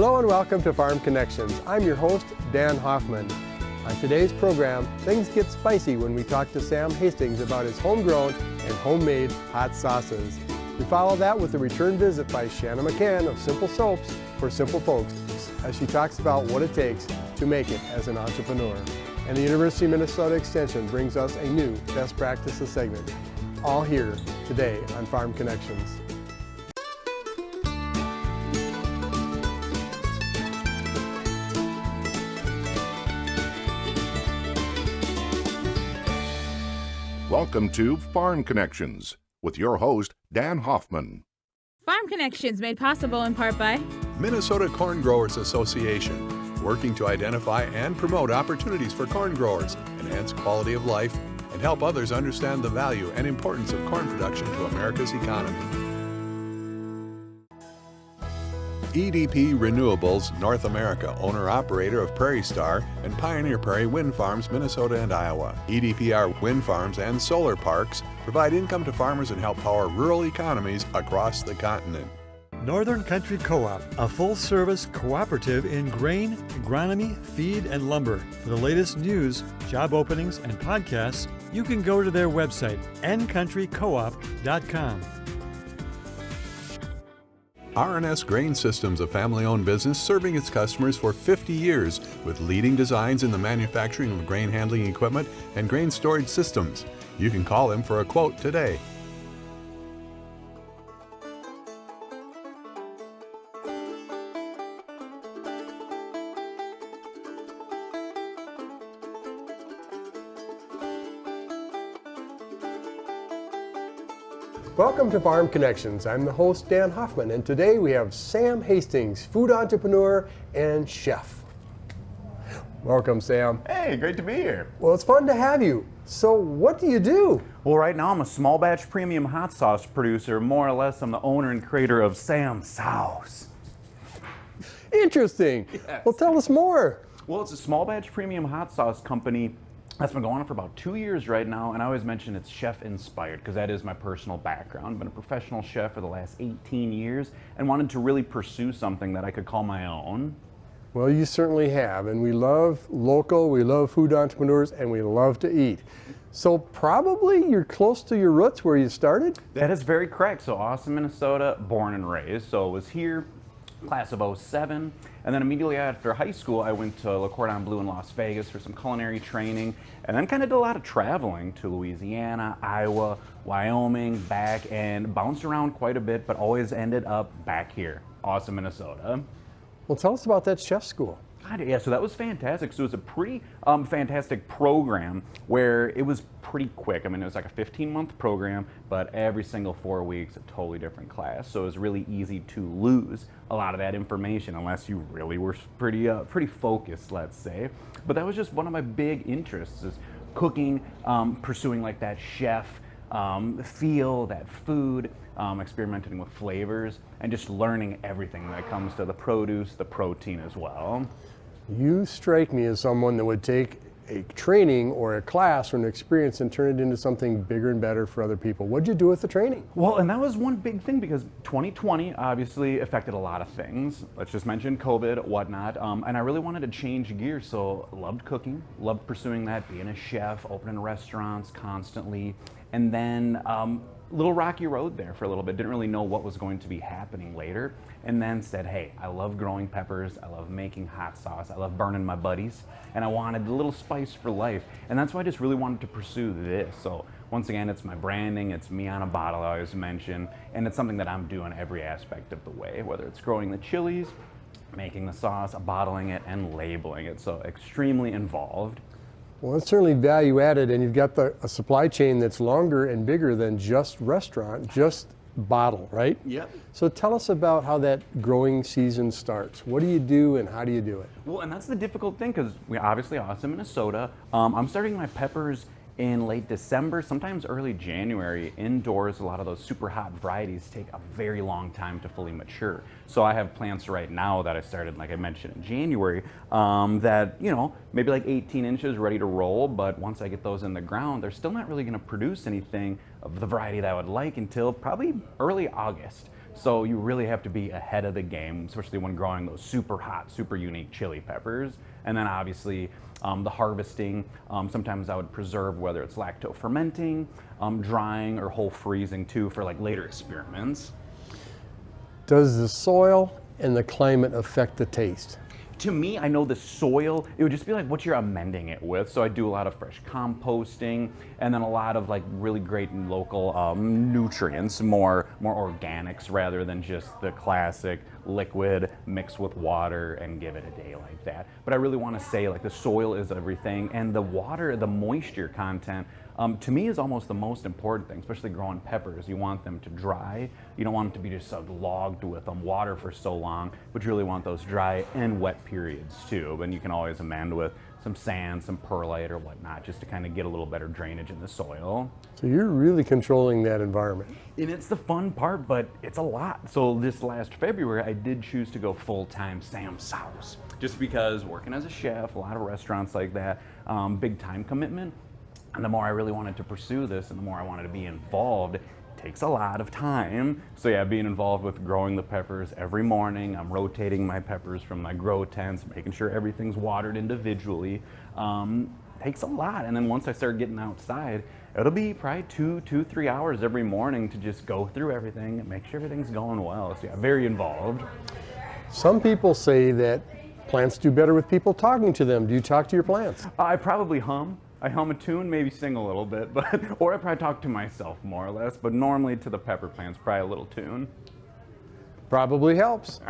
Hello and welcome to Farm Connections. I'm your host, Dan Hoffman. On today's program, things get spicy when we talk to Sam Hastings about his homegrown and homemade hot sauces. We follow that with a return visit by Shanna McCann of Simple Soaps for Simple Folks, as she talks about what it takes to make it as an entrepreneur. And the University of Minnesota Extension brings us a new best practices segment. All here today on Farm Connections. Welcome to Farm Connections with your host, Dan Hoffman. Farm Connections made possible in part by Minnesota Corn Growers Association, working to identify and promote opportunities for corn growers, enhance quality of life, and help others understand the value and importance of corn production to America's economy. EDP Renewables North America, owner-operator of Prairie Star and Pioneer Prairie Wind Farms, Minnesota and Iowa. EDPR wind farms and solar parks provide income to farmers and help power rural economies across the continent. Northern Country Co-op, a full-service cooperative in grain, agronomy, feed, and lumber. For the latest news, job openings, and podcasts, you can go to their website, ncountrycoop.com. R&S Grain Systems, a family-owned business serving its customers for 50 years with leading designs in the manufacturing of grain handling equipment and grain storage systems. You can call them for a quote today. Welcome to Farm Connections. I'm the host, Dan Hoffman, and today we have Sam Hastings, food entrepreneur and chef. Welcome, Sam. Hey, great to be here. Well, it's fun to have you. So what do you do? Well, right now I'm a small batch premium hot sauce producer. More or less, I'm the owner and creator of Sam Sauce. Interesting. Yes. Well, tell us more. Well, it's a small batch premium hot sauce company that's been going on for about 2 years right now, and I always mention it's chef inspired because that is my personal background. Been a professional chef for the last 18 years and wanted to really pursue something that I could call my own. Well, you certainly have, and we love local, we love food entrepreneurs, and we love to eat. So probably you're close to your roots where you started? That is very correct. So Austin, Minnesota, born and raised. So I was here, class of 07, and then immediately after high school I went to Le Cordon Bleu in Las Vegas for some culinary training, and then kind of did a lot of traveling to Louisiana, Iowa, Wyoming, back, and bounced around quite a bit, but always ended up back here, Austin, Minnesota. Well, tell us about that chef school. Yeah, so that was fantastic. So it was a pretty fantastic program where it was pretty quick. I mean, it was like a 15-month program, but every single 4 weeks, a totally different class. So it was really easy to lose a lot of that information unless you really were pretty focused, let's say. But that was just one of my big interests, is cooking, pursuing like that chef feel, that food, experimenting with flavors, and just learning everything that comes to the produce, the protein as well. You strike me as someone that would take a training or a class or an experience and turn it into something bigger and better for other people. What'd you do with the training? Well, and that was one big thing because 2020 obviously affected a lot of things. Let's just mention COVID, whatnot, and I really wanted to change gears, so loved cooking, loved pursuing that, being a chef, opening restaurants constantly, and then little rocky road there for a little bit. Didn't really know what was going to be happening later, and then said, hey, I love growing peppers, I love making hot sauce, I love burning my buddies, and I wanted a little spice for life, and that's why I just really wanted to pursue this. So once again, it's my branding, it's me on a bottle, I always mention, and it's something that I'm doing every aspect of the way, whether it's growing the chilies, making the sauce, bottling it, and labeling it, so extremely involved. Well, it's certainly value added, and you've got a supply chain that's longer and bigger than just restaurant, just bottle, right? Yep. So tell us about how that growing season starts. What do you do and how do you do it? Well, and that's the difficult thing because we obviously Austin, Minnesota. I'm starting my peppers in late December, sometimes early January. Indoors, a lot of those super hot varieties take a very long time to fully mature. So I have plants right now that I started, like I mentioned, in January, that, you know, maybe like 18 inches ready to roll, but once I get those in the ground, they're still not really gonna produce anything of the variety that I would like until probably early August. So you really have to be ahead of the game, especially when growing those super hot, super unique chili peppers. And then obviously the harvesting, sometimes I would preserve, whether it's lacto fermenting, drying, or whole freezing too for like later experiments. Does the soil and the climate affect the taste? To me, I know the soil, it would just be like what you're amending it with. So I do a lot of fresh composting, and then a lot of like really great and local nutrients, more organics rather than just the classic liquid mixed with water and give it a day like that. But I really want to say like the soil is everything, and the water, the moisture content, to me is almost the most important thing, especially growing peppers. You want them to dry. You don't want them to be just logged with water for so long, but you really want those dry and wet periods too. And you can always amend with some sand, some perlite or whatnot, just to kind of get a little better drainage in the soil. So you're really controlling that environment. And it's the fun part, but it's a lot. So this last February, I did choose to go full-time Sam Sauce, just because working as a chef, a lot of restaurants like that, big time commitment. And the more I really wanted to pursue this and the more I wanted to be involved, it takes a lot of time. So yeah, being involved with growing the peppers every morning, I'm rotating my peppers from my grow tents, making sure everything's watered individually, takes a lot. And then once I start getting outside, it'll be probably 3 hours every morning to just go through everything and make sure everything's going well. So yeah, very involved. Some people say that plants do better with people talking to them. Do you talk to your plants? I probably hum. I hum a tune, maybe sing a little bit, or I probably talk to myself more or less, but normally to the pepper plants, probably a little tune. Probably helps.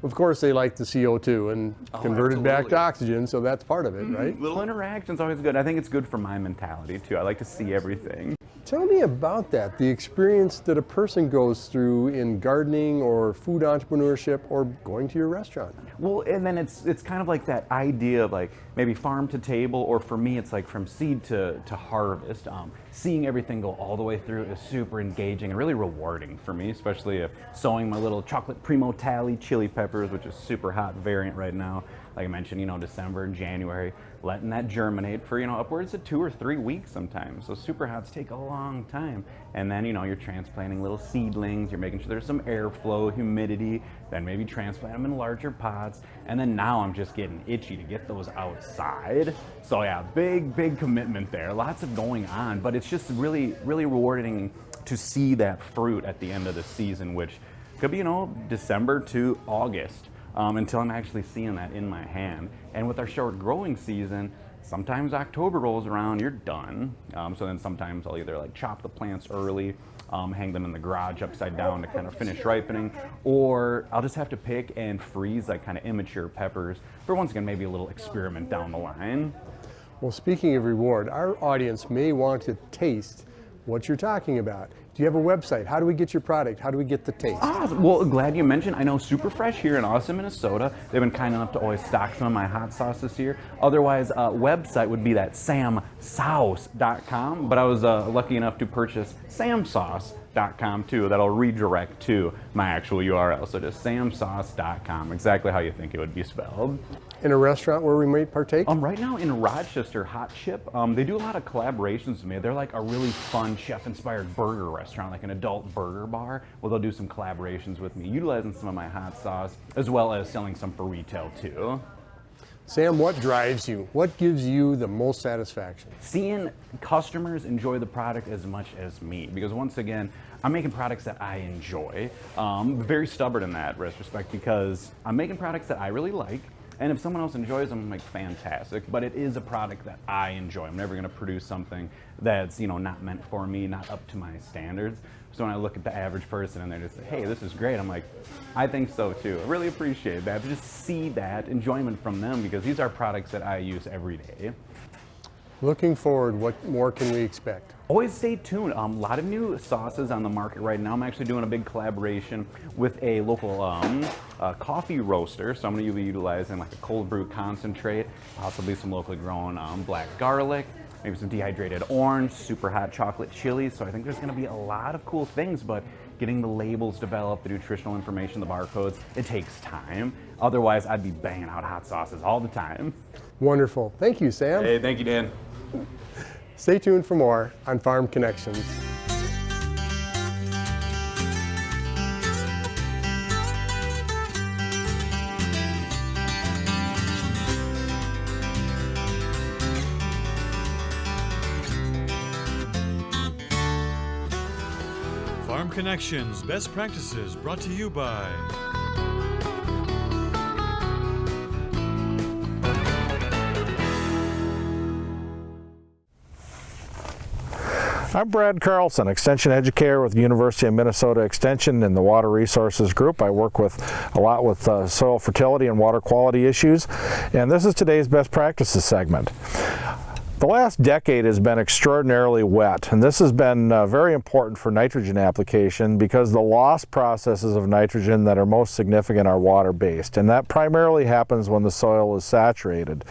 Of course, they like the CO2 and convert it back to oxygen, so that's part of it, right? Little interaction's always good. I think it's good for my mentality too. I like to see everything. Tell me about that, the experience that a person goes through in gardening or food entrepreneurship or going to your restaurant. Well, and then it's kind of like that idea of like maybe farm to table, or for me it's like from seed to harvest. Seeing everything go all the way through is super engaging and really rewarding for me, especially if sowing my little chocolate primo tally chili peppers, which is super hot variant right now. Like I mentioned, December and January, letting that germinate for, upwards of 2 or 3 weeks sometimes. So super hots take a long time. And then, you're transplanting little seedlings, you're making sure there's some airflow, humidity, then maybe transplant them in larger pots. And then now I'm just getting itchy to get those outside. So yeah, big commitment there. Lots of going on, but it's just really, really rewarding to see that fruit at the end of the season, which could be, December to August. Until I'm actually seeing that in my hand. And with our short growing season, sometimes October rolls around, you're done. So then sometimes I'll either like chop the plants early, hang them in the garage upside down to kind of finish ripening, or I'll just have to pick and freeze like kind of immature peppers for, once again, maybe a little experiment down the line. Well, speaking of reward, our audience may want to taste what you're talking about. Do you have a website? How do we get your product? How do we get the taste? Well, glad you mentioned. I know Super Fresh here in Austin, Minnesota. They've been kind enough to always stock some of my hot sauce this year. Otherwise, website would be that samsauce.com, but I was lucky enough to purchase samsauce.com too. That'll redirect to my actual URL. So just samsauce.com, exactly how you think it would be spelled. In a restaurant where we might partake? Right now in Rochester, Hot Chip, they do a lot of collaborations with me. They're like a really fun chef-inspired burger restaurant, like an adult burger bar. Well, they'll do some collaborations with me, utilizing some of my hot sauce, as well as selling some for retail too. Sam, what drives you? What gives you the most satisfaction? Seeing customers enjoy the product as much as me, because once again, I'm making products that I enjoy. Very stubborn in that respect, because I'm making products that I really like. And if someone else enjoys them, I'm like, fantastic. But it is a product that I enjoy. I'm never going to produce something that's, not meant for me, not up to my standards. So when I look at the average person and they're just like, hey, this is great, I'm like, I think so too. I really appreciate that. To just see that enjoyment from them, because these are products that I use every day. Looking forward, what more can we expect? Always stay tuned. A lot of new sauces on the market right now. I'm actually doing a big collaboration with a local coffee roaster. So I'm going to be utilizing like a cold brew concentrate, possibly some locally grown black garlic, maybe some dehydrated orange, super hot chocolate chili. So I think there's going to be a lot of cool things, but getting the labels developed, the nutritional information, the barcodes, it takes time. Otherwise, I'd be banging out hot sauces all the time. Wonderful. Thank you, Sam. Hey, thank you, Dan. Stay tuned for more on Farm Connections. Farm Connections Best Practices, brought to you by I'm Brad Carlson, Extension Educator with the University of Minnesota Extension in the Water Resources Group. I work a lot with soil fertility and water quality issues, and this is today's Best Practices segment. The last decade has been extraordinarily wet, and this has been very important for nitrogen application because the loss processes of nitrogen that are most significant are water-based, and that primarily happens when the soil is saturated.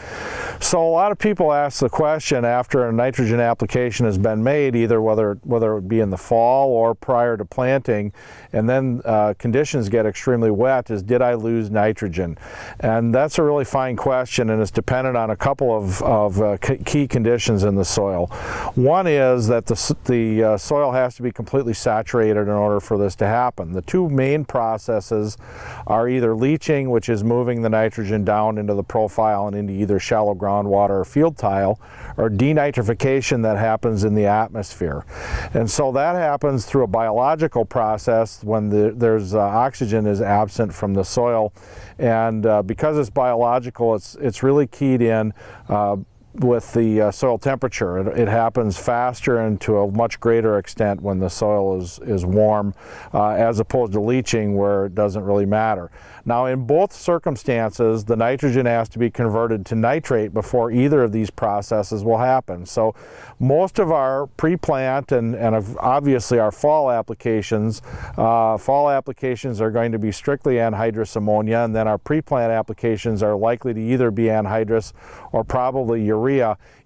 So a lot of people ask the question after a nitrogen application has been made, either whether it be in the fall or prior to planting, and then conditions get extremely wet, is did I lose nitrogen? And that's a really fine question, and it's dependent on a couple of key conditions in the soil. One is that the soil has to be completely saturated in order for this to happen. The two main processes are either leaching, which is moving the nitrogen down into the profile and into either shallow groundwater or field tile, or denitrification that happens in the atmosphere. And so that happens through a biological process when there's oxygen is absent from the soil, and because it's biological, it's really keyed in with the soil temperature. It happens faster and to a much greater extent when the soil is warm, as opposed to leaching where it doesn't really matter. Now, in both circumstances, the nitrogen has to be converted to nitrate before either of these processes will happen. So most of our pre-plant and obviously our fall applications are going to be strictly anhydrous ammonia, and then our pre-plant applications are likely to either be anhydrous or probably urea.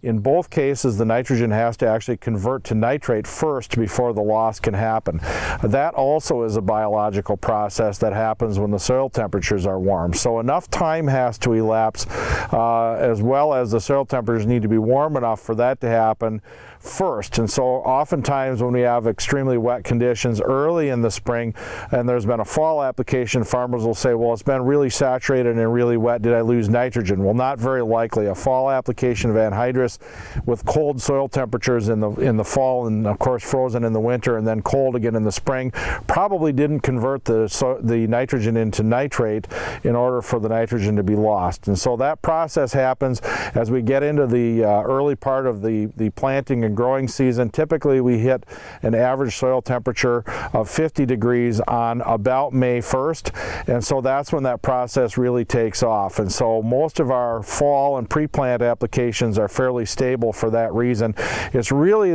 In both cases, the nitrogen has to actually convert to nitrate first before the loss can happen. That also is a biological process that happens when the soil temperatures are warm. So enough time has to elapse, as well as the soil temperatures need to be warm enough for that to happen first. And so oftentimes when we have extremely wet conditions early in the spring and there's been a fall application, farmers will say, well, it's been really saturated and really wet, did I lose nitrogen? Well, not very likely. A fall application of anhydrous with cold soil temperatures in the fall and of course frozen in the winter and then cold again in the spring probably didn't convert the nitrogen into nitrate in order for the nitrogen to be lost. And so that process happens as we get into the early part of the planting and growing season. Typically we hit an average soil temperature of 50 degrees on about May 1st, and so that's when that process really takes off. And so most of our fall and pre-plant applications are fairly stable for that reason. It's really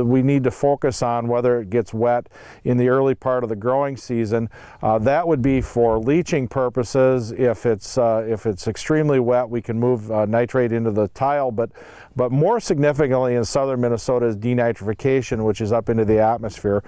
we need to focus on whether it gets wet in the early part of the growing season. That would be for leaching purposes. If it's extremely wet, we can move nitrate into the tile, but more significantly in southern Minnesota is denitrification, which is up into the atmosphere.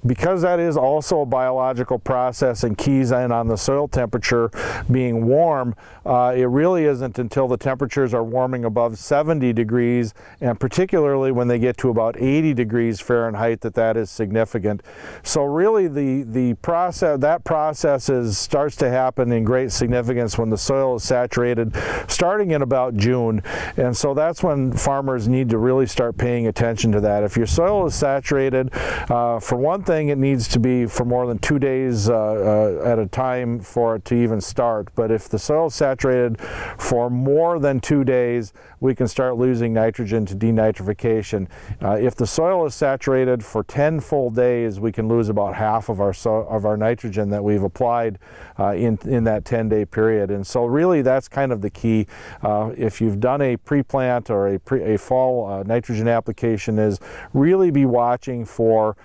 Because that is also a biological process and keys in on the soil temperature being warm, it really isn't until the temperatures are warming above 70 degrees, and particularly when they get to about 80 degrees Fahrenheit, that is significant. So really that process starts to happen in great significance when the soil is saturated, starting in about June. And so that's when farmers need to really start paying attention to that. If your soil is saturated, for one thing, it needs to be for more than 2 days at a time for it to even start. But if the soil is saturated for more than 2 days, we can start losing nitrogen to denitrification. If the soil is saturated for 10 full days, we can lose about half of our nitrogen that we've applied in that 10-day period. And so really that's kind of the key. If you've done a pre-plant or a fall nitrogen application, is really be watching for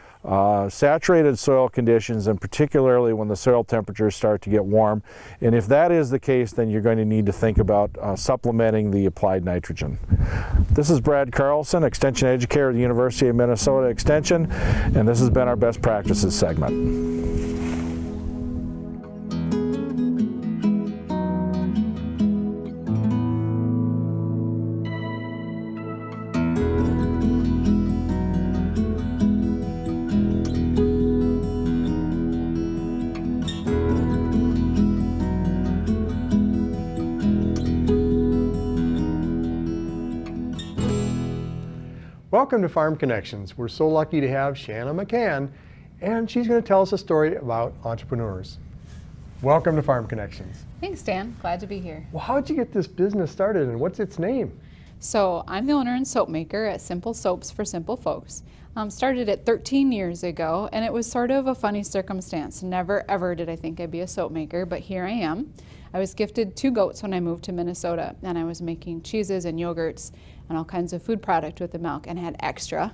saturated soil conditions, and particularly when the soil temperatures start to get warm. And if that is the case, then you're going to need to think about supplementing the applied nitrogen. This is Brad Carlson, Extension Educator at the University of Minnesota Extension, and this has been our Best Practices segment. Welcome to Farm Connections. We're so lucky to have Shanna McCann and she's going to tell us a story about entrepreneurs. Welcome to Farm Connections. Thanks, Dan. Glad to be here. Well, how did you get this business started and what's its name? So I'm the owner and soap maker at Simple Soaps for Simple Folks. Started it 13 years ago, and it was sort of a funny circumstance. Never ever did I think I'd be a soap maker, but here I am. I was gifted 2 goats when I moved to Minnesota, and I was making cheeses and yogurts and all kinds of food product with the milk and had extra.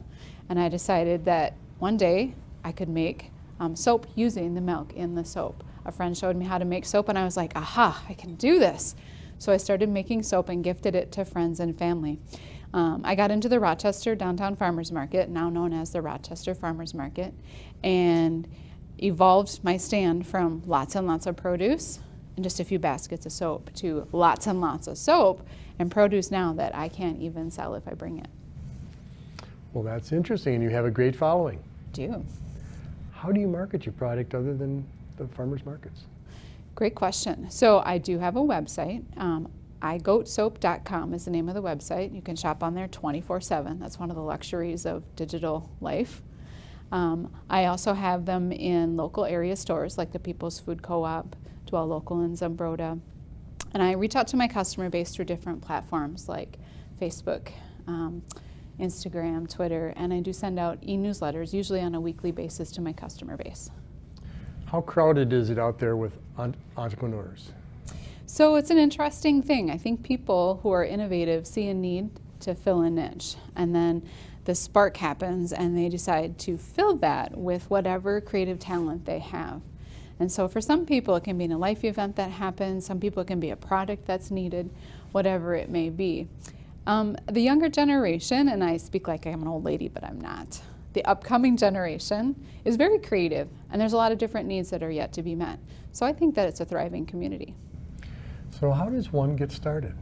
And I decided that one day I could make soap using the milk in the soap. A friend showed me how to make soap, and I was like, aha, I can do this. So I started making soap and gifted it to friends and family. I got into the Rochester Downtown Farmers Market, now known as the Rochester Farmers Market, and evolved my stand from lots and lots of produce and just a few baskets of soap to lots and lots of soap and produce now that I can't even sell if I bring it. Well, that's interesting, and you have a great following. Do. How do you market your product other than the farmers markets? Great question. So I do have a website. iGoatSoap.com is the name of the website. You can shop on there 24/7. That's one of the luxuries of digital life. I also have them in local area stores like the People's Food Co-op, Dwell Local in Zumbrota. And I reach out to my customer base through different platforms like Facebook, Instagram, Twitter, and I do send out e-newsletters, usually on a weekly basis, to my customer base. How crowded is it out there with entrepreneurs? So it's an interesting thing. I think people who are innovative see a need to fill a niche, and then the spark happens and they decide to fill that with whatever creative talent they have. And so for some people it can be in a life event that happens, some people it can be a product that's needed, whatever it may be. The younger generation, and I speak like I'm an old lady, but I'm not. The upcoming generation is very creative, and there's a lot of different needs that are yet to be met. So I think that it's a thriving community. So how does one get started?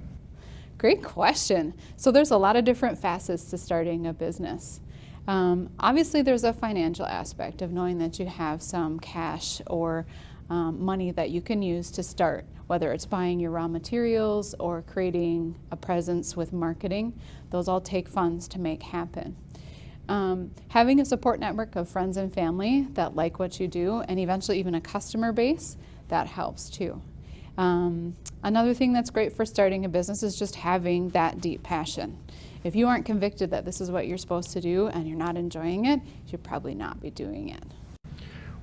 Great question. So there's a lot of different facets to starting a business. Obviously there's a financial aspect of knowing that you have some cash or money that you can use to start, whether it's buying your raw materials or creating a presence with marketing. Those all take funds to make happen. Having a support network of friends and family that like what you do, and eventually even a customer base, that helps too. Another thing that's great for starting a business is just having that deep passion. If you aren't convicted that this is what you're supposed to do and you're not enjoying it, you should probably not be doing it.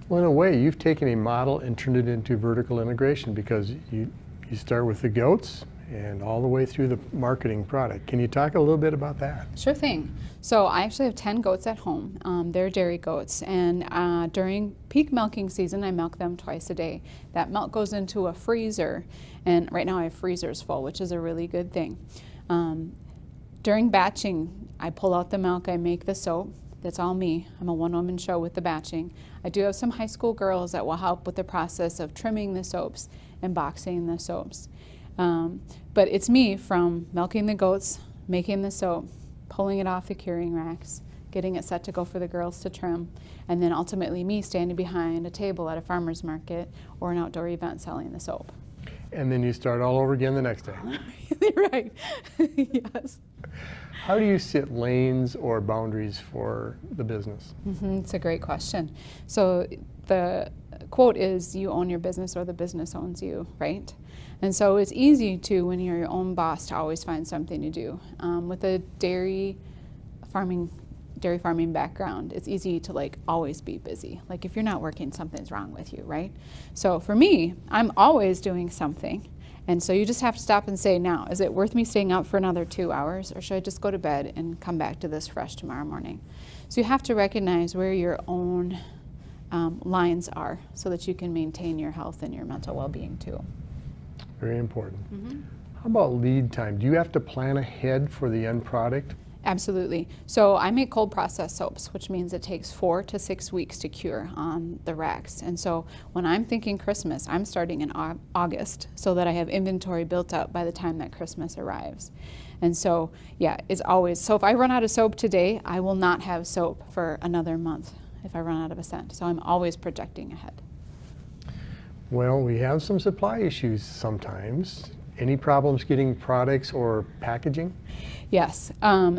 Well, in a way, you've taken a model and turned it into vertical integration, because you start with the goats and all the way through the marketing product. Can you talk a little bit about that? Sure thing. So I actually have 10 goats at home. They're dairy goats, and during peak milking season I milk them twice a day. That milk goes into a freezer, and right now I have freezers full, which is a really good thing. During batching, I pull out the milk, I make the soap. That's all me. I'm a one-woman show with the batching. I do have some high school girls that will help with the process of trimming the soaps and boxing the soaps. But it's me from milking the goats, making the soap, pulling it off the curing racks, getting it set to go for the girls to trim, and then ultimately me standing behind a table at a farmer's market or an outdoor event selling the soap. And then you start all over again the next day. Right. Yes. How do you set lanes or boundaries for the business? It's a great question. So the quote is, you own your business or the business owns you, right? And so it's easy to, when you're your own boss, to always find something to do. With a dairy farming background, it's easy to always be busy. Like if you're not working, something's wrong with you, right? So for me, I'm always doing something. And so you just have to stop and say, now, is it worth me staying out for another 2 hours, or should I just go to bed and come back to this fresh tomorrow morning? So you have to recognize where your own lines are so that you can maintain your health and your mental well-being too. Very important. How about lead time? Do you have to plan ahead for the end product? Absolutely. So I make cold process soaps, which means it takes 4 to 6 weeks to cure on the racks. And so when I'm thinking Christmas, I'm starting in August so that I have inventory built up by the time that Christmas arrives. And so, yeah, it's always, so if I run out of soap today, I will not have soap for another month if I run out of a scent. So I'm always projecting ahead. Well, we have some supply issues sometimes. Any problems getting products or packaging? Yes,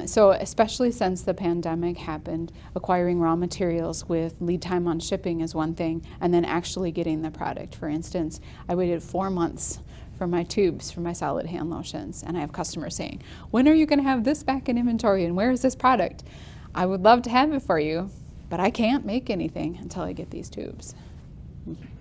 so especially since the pandemic happened, acquiring raw materials with lead time on shipping is one thing, and then actually getting the product. For instance, I waited 4 months for my tubes for my solid hand lotions, and I have customers saying, when are you going to have this back in inventory, and where is this product? I would love to have it for you, but I can't make anything until I get these tubes.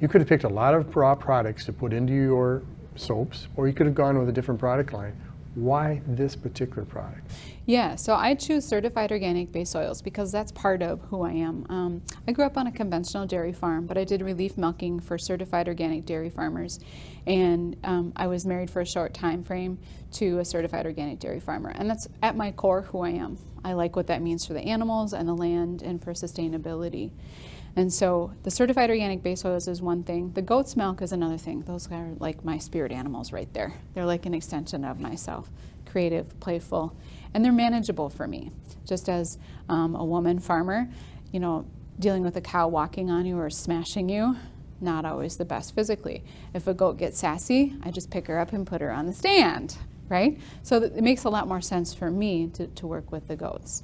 You could have picked a lot of raw products to put into your soaps, or you could have gone with a different product line. Why this particular product? Yeah, so I choose certified organic base oils because that's part of who I am. I grew up on a conventional dairy farm, but I did relief milking for certified organic dairy farmers. And I was married for a short time frame to a certified organic dairy farmer. And that's at my core who I am. I like what that means for the animals and the land and for sustainability. And so the certified organic base oils is one thing. The goat's milk is another thing. Those are like my spirit animals right there. They're like an extension of myself, creative, playful, and they're manageable for me. Just as a woman farmer, you know, dealing with a cow walking on you or smashing you, not always the best physically. If a goat gets sassy, I just pick her up and put her on the stand, right? So it makes a lot more sense for me to work with the goats.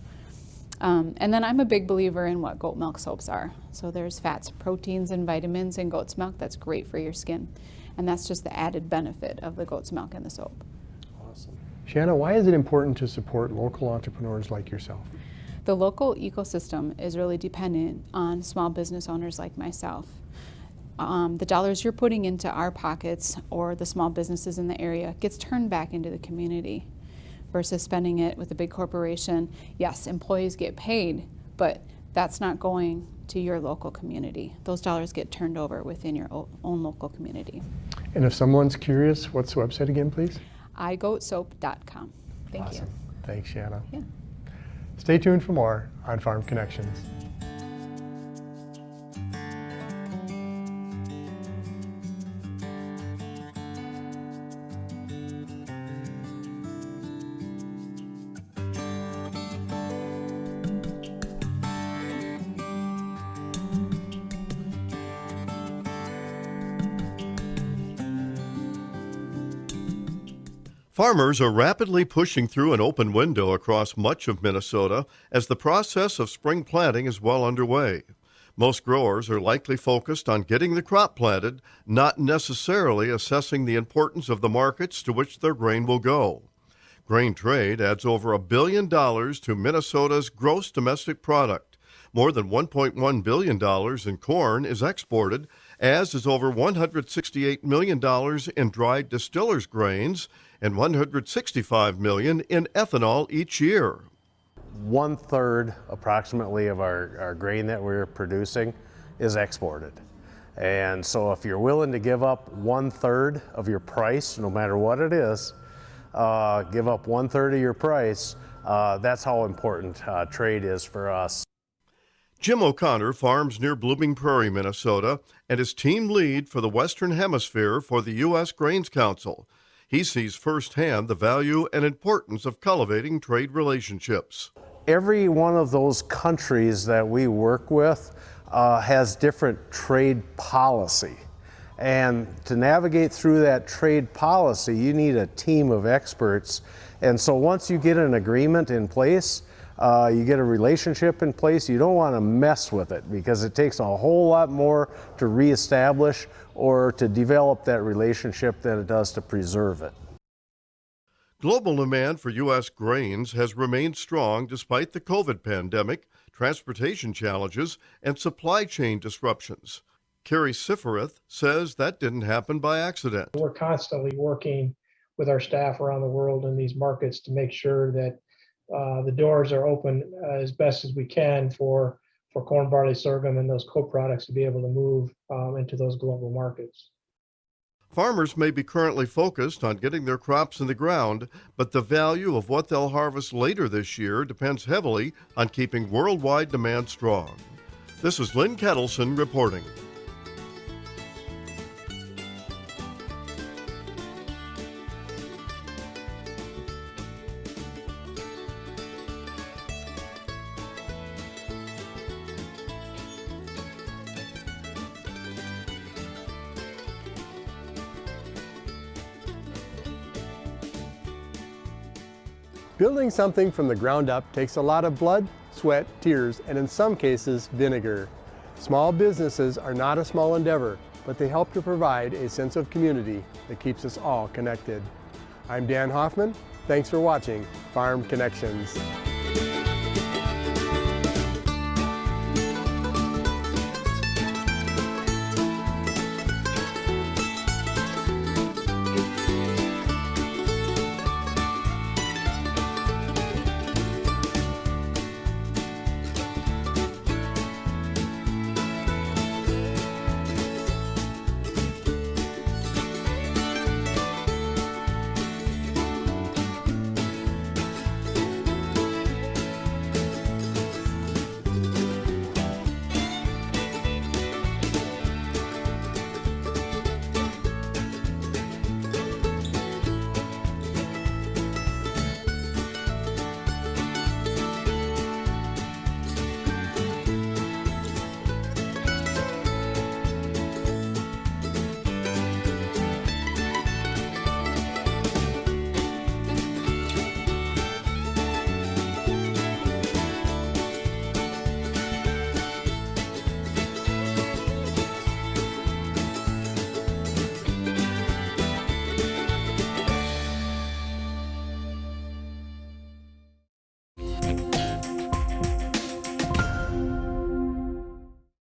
And then I'm a big believer in what goat milk soaps are. So there's fats, proteins, and vitamins in goat's milk that's great for your skin. And that's just the added benefit of the goat's milk in the soap. Awesome. Shanna, why is it important to support local entrepreneurs like yourself? The local ecosystem is really dependent on small business owners like myself. The dollars you're putting into our pockets or the small businesses in the area gets turned back into the community, versus spending it with a big corporation. Yes, employees get paid, but that's not going to your local community. Those dollars get turned over within your own local community. And if someone's curious, what's the website again, please? igoatsoap.com. Thank Awesome. you. Thanks, Shanna. Yeah. Stay tuned for more on Farm Connections. Farmers are rapidly pushing through an open window across much of Minnesota as the process of spring planting is well underway. Most growers are likely focused on getting the crop planted, not necessarily assessing the importance of the markets to which their grain will go. Grain trade adds over $1 billion to Minnesota's gross domestic product. More than $1.1 billion in corn is exported, as is over $168 million in dried distillers' grains and $165 million in ethanol each year. 1/3 approximately of our grain that we're producing is exported. And so if you're willing to give up 1/3 of your price, no matter what it is, give up 1/3 of your price, that's how important trade is for us. Jim O'Connor farms near Blooming Prairie, Minnesota, and is team lead for the Western Hemisphere for the U.S. Grains Council. He sees firsthand the value and importance of cultivating trade relationships. Every one of those countries that we work with has different trade policy. And to navigate through that trade policy, you need a team of experts. And so once you get an agreement in place, you get a relationship in place, you don't want to mess with it because it takes a whole lot more to reestablish or to develop that relationship than it does to preserve it. Global demand for U.S. grains has remained strong despite the COVID pandemic, transportation challenges, and supply chain disruptions. Carrie Siforith says that didn't happen by accident. We're constantly working with our staff around the world in these markets to make sure that the doors are open as best as we can for corn, barley, sorghum, and those co-products to be able to move into those global markets. Farmers may be currently focused on getting their crops in the ground, but the value of what they'll harvest later this year depends heavily on keeping worldwide demand strong. This is Lynn Ketelsen reporting. Building something from the ground up takes a lot of blood, sweat, tears, and in some cases, vinegar. Small businesses are not a small endeavor, but they help to provide a sense of community that keeps us all connected. I'm Dan Hoffman. Thanks for watching Farm Connections.